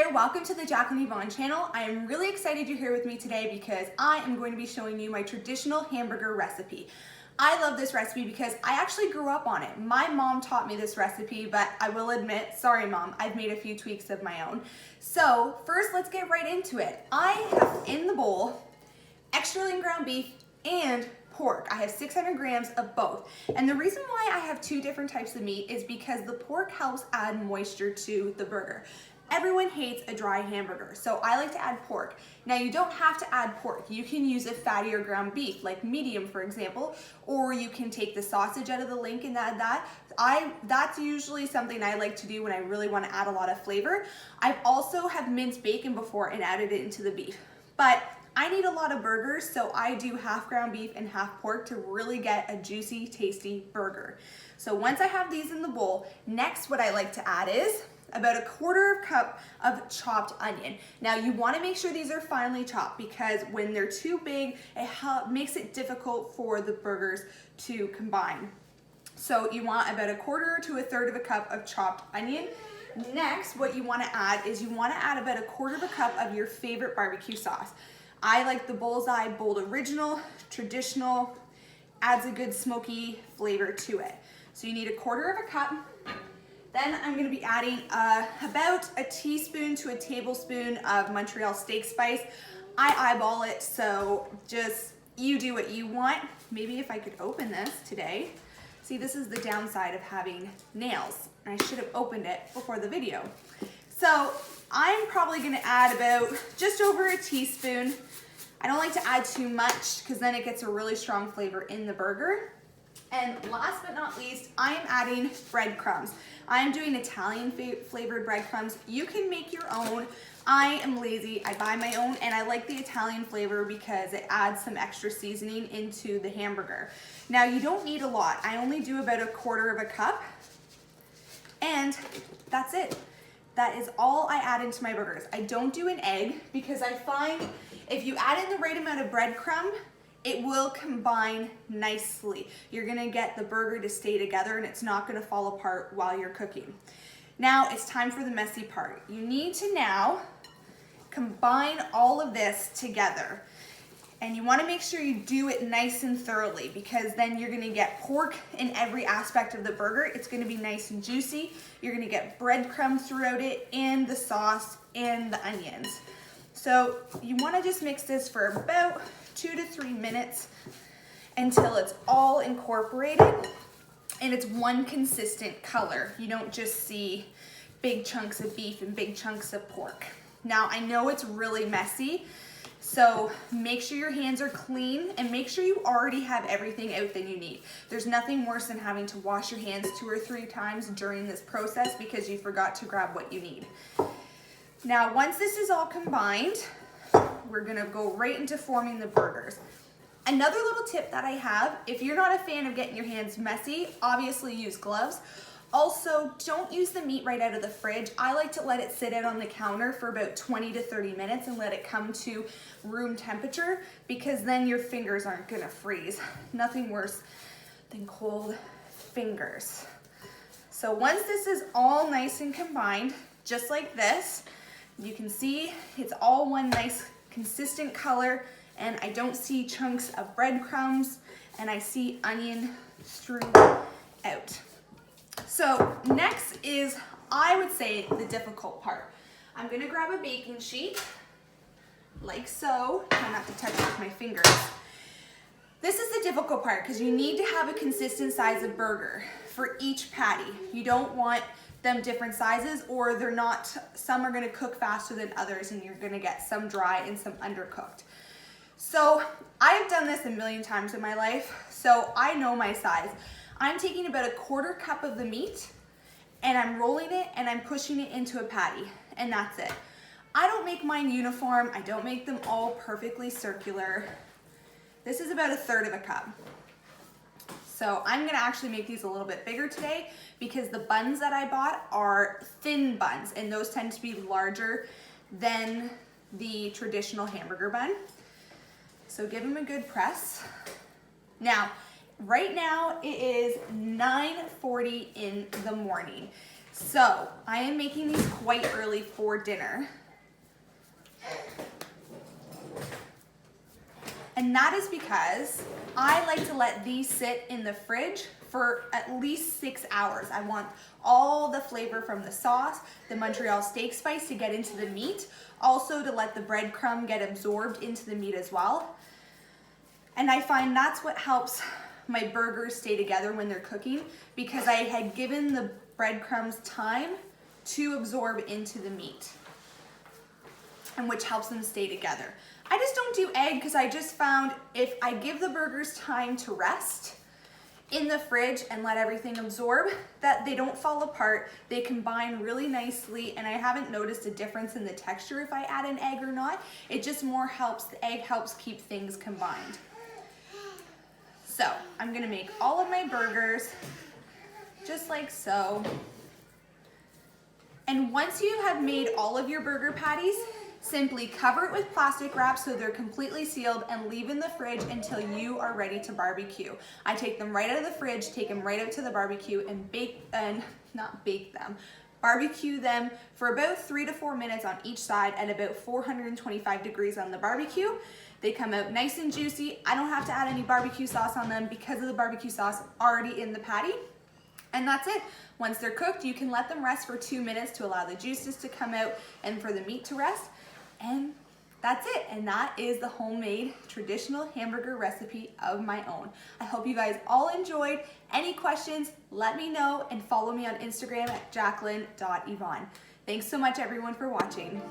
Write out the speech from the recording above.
there, welcome to the Jacqueline Yvonne channel. I am really excited you're here with me today because I am going to be showing you my traditional hamburger recipe. I love this recipe because I actually grew up on it. My mom taught me this recipe, but I will admit, sorry mom, I've made a few tweaks of my own. So first, let's get right into it. I have in the bowl extra lean ground beef and pork. I have 600 grams of both. And the reason why I have two different types of meat is because the pork helps add moisture to the burger. Everyone hates a dry hamburger, so I like to add pork. Now you don't have to add pork. You can use a fattier ground beef, like medium for example, or you can take the sausage out of the link and add that. That's usually something I like to do when I really want to add a lot of flavor. I've also have minced bacon before and added it into the beef. But I need a lot of burgers, so I do half ground beef and half pork to really get a juicy, tasty burger. So once I have these in the bowl, next what I like to add is about a quarter cup of chopped onion. Now you want to make sure these are finely chopped because when they're too big, it makes it difficult for the burgers to combine. So you want about a quarter to a third of a cup of chopped onion. Next, what you want to add is you want to add about a quarter of a cup of your favorite barbecue sauce. I like the Bullseye Bold Original, traditional, adds a good smoky flavor to it. So you need a quarter of a cup. Then I'm gonna be adding about a teaspoon to a tablespoon of Montreal steak spice. I eyeball it, so just you do what you want. Maybe if I could open this today. See, this is the downside of having nails. I should have opened it before the video. So I'm probably gonna add about just over a teaspoon. I don't like to add too much because then it gets a really strong flavor in the burger. And last but not least, I am adding breadcrumbs. I am doing Italian flavored breadcrumbs. You can make your own. I am lazy, I buy my own, and I like the Italian flavor because it adds some extra seasoning into the hamburger. Now you don't need a lot. I only do about a quarter of a cup, and that's it. That is all I add into my burgers. I don't do an egg because I find if you add in the right amount of breadcrumb, it will combine nicely. You're gonna get the burger to stay together and it's not gonna fall apart while you're cooking. Now it's time for the messy part. You need to now combine all of this together. And you wanna make sure you do it nice and thoroughly because then you're gonna get pork in every aspect of the burger. It's gonna be nice and juicy. You're gonna get breadcrumbs throughout it and the sauce and the onions. So you wanna just mix this for about 2 to 3 minutes until it's all incorporated and it's one consistent color. You don't just see big chunks of beef and big chunks of pork. Now I know it's really messy, so make sure your hands are clean and make sure you already have everything out that you need. There's nothing worse than having to wash your hands 2 or 3 times during this process because you forgot to grab what you need. Now once this is all combined, we're gonna go right into forming the burgers. Another little tip that I have, if you're not a fan of getting your hands messy, obviously use gloves. Also, don't use the meat right out of the fridge. I like to let it sit out on the counter for about 20 to 30 minutes and let it come to room temperature because then your fingers aren't gonna freeze. Nothing worse than cold fingers. So once this is all nice and combined, just like this, you can see it's all one nice consistent color and I don't see chunks of breadcrumbs and I see onion strewn out. So next is, I would say, the difficult part. I'm gonna grab a baking sheet, like so. Try not to touch it with my fingers. This is the difficult part because you need to have a consistent size of burger for each patty. You don't want them different sizes or they're not, some are gonna cook faster than others and you're gonna get some dry and some undercooked. So I've done this a million times in my life, so I know my size. I'm taking about a quarter cup of the meat and I'm rolling it and I'm pushing it into a patty and that's it. I don't make mine uniform, I don't make them all perfectly circular. This is about a third of a cup. So I'm gonna actually make these a little bit bigger today because the buns that I bought are thin buns and those tend to be larger than the traditional hamburger bun. So give them a good press. Now, right now it is 9:40 in the morning. So I am making these quite early for dinner. And that is because I like to let these sit in the fridge for at least 6 hours. I want all the flavor from the sauce, the Montreal steak spice to get into the meat, also to let the breadcrumb get absorbed into the meat as well. And I find that's what helps my burgers stay together when they're cooking, because I had given the breadcrumbs time to absorb into the meat, and which helps them stay together. I just don't do egg because I just found if I give the burgers time to rest in the fridge and let everything absorb, that they don't fall apart. They combine really nicely, and I haven't noticed a difference in the texture if I add an egg or not. It just more helps, the egg helps keep things combined. So I'm gonna make all of my burgers just like so. And once you have made all of your burger patties, simply cover it with plastic wrap so they're completely sealed and leave in the fridge until you are ready to barbecue. I take them right out of the fridge, take them right out to the barbecue and barbecue them for about 3 to 4 minutes on each side at about 425 degrees on the barbecue. They come out nice and juicy. I don't have to add any barbecue sauce on them because of the barbecue sauce already in the patty. And that's it. Once they're cooked, you can let them rest for 2 minutes to allow the juices to come out and for the meat to rest. And that's it. And that is the homemade traditional hamburger recipe of my own. I hope you guys all enjoyed. Any questions, let me know, and follow me on Instagram at jacqueline.yvonne. Thanks so much everyone for watching.